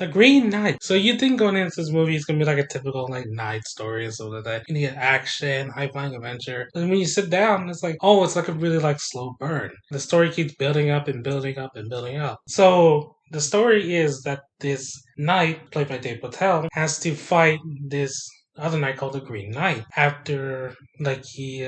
The Green Knight. So you think going into this movie it's gonna be like a typical like knight story and stuff like that. You need action, high flying adventure. And when you sit down, it's like, oh, it's like a really like slow burn. The story keeps building up and building up and building up. So the story is that this knight, played by Dave Patel, has to fight this other knight called the Green Knight after like he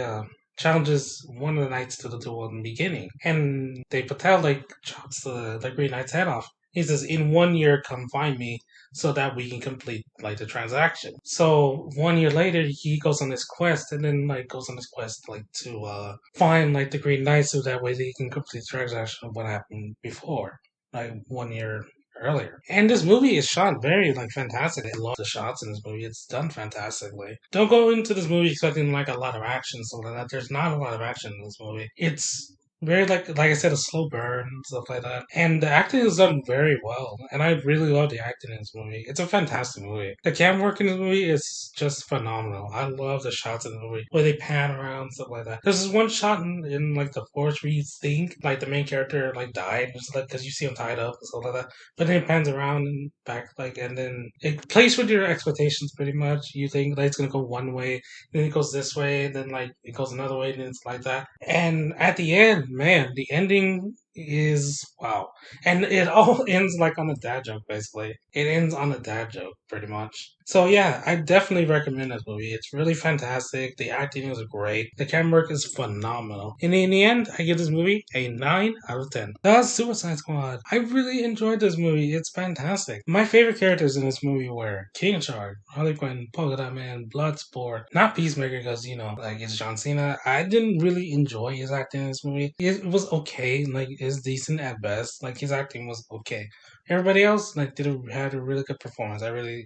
challenges one of the knights to the duel in the beginning. And Dave Patel like chops the Green Knight's head off. He says, in 1 year, come find me so that we can complete like the transaction. So 1 year later, he goes on this quest and then like goes on this quest like to find like the Green Knight so that way he can complete the transaction of what happened before, like 1 year earlier. And this movie is shot very like fantastic. I love the shots in this movie. It's done fantastically. Don't go into this movie expecting like a lot of action, so that there's not a lot of action in this movie. It's very like I said, a slow burn and stuff like that. And the acting is done very well. And I really love the acting in this movie. It's a fantastic movie. The camera work in this movie is just phenomenal. I love the shots in the movie where they pan around and stuff like that. There's this one shot in like the forest where you think like the main character like died, just like because you see him tied up and stuff like that. But then it pans around and back like, and then it plays with your expectations pretty much. You think like it's gonna go one way, then it goes this way, then like it goes another way, and it's like that. And at the end, man, the ending is wow. And it all ends like on a dad joke, basically. It ends on a dad joke, pretty much. So yeah, I definitely recommend this movie. It's really fantastic. The acting is great. The camera work is phenomenal. And in the end, I give this movie a 9 out of 10. That's Suicide Squad. I really enjoyed this movie. It's fantastic. My favorite characters in this movie were King Shark, Harley Quinn, Polka Dot Man, Bloodsport, not Peacemaker because, you know, like it's John Cena. I didn't really enjoy his acting in this movie. It was okay, like it's decent at best. Like his acting was okay. Everybody else like had a really good performance. I really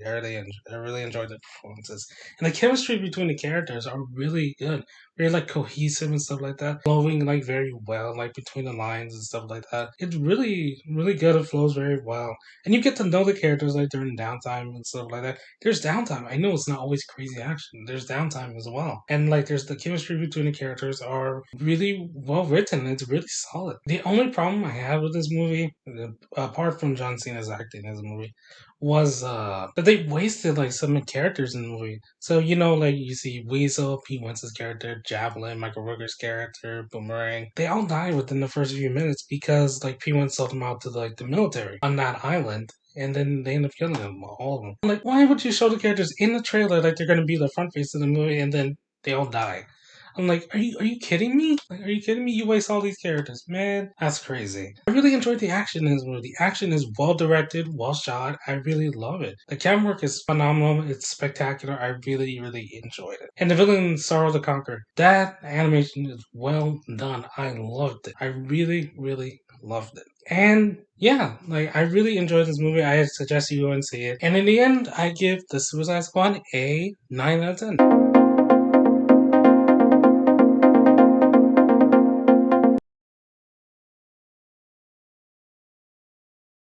enjoyed the performances, and the chemistry between the characters are really good. Very like cohesive and stuff like that, flowing like very well, like between the lines and stuff like that. It's really good. It flows very well, and you get to know the characters like during downtime and stuff like that. There's downtime. I know it's not always crazy action. There's downtime as well, and like there's the chemistry between the characters are really well written. It's really solid. The only problem I have with this movie, apart from John Cena's acting in this movie, was that they wasted like some characters in the movie. So you know, like you see Weasel, Pete Wentz's character, Javelin, Michael Rooker's character, Boomerang. They all died within the first few minutes because like Pete Wentz sold them out to like the military on that island. And then they end up killing them, all of them. Like, why would you show the characters in the trailer like they're gonna be the front face of the movie, and then they all die? I'm like, are you kidding me? Like, are you kidding me? You waste all these characters, man. That's crazy. I really enjoyed the action in this movie. The action is well directed, well shot. I really love it. The camera work is phenomenal. It's spectacular. I really enjoyed it. And the villain, Sorrow the Conqueror, that animation is well done. I loved it. I really loved it. And yeah, like I really enjoyed this movie. I suggest you go and see it. And in the end, I give the Suicide Squad a 9 out of 10.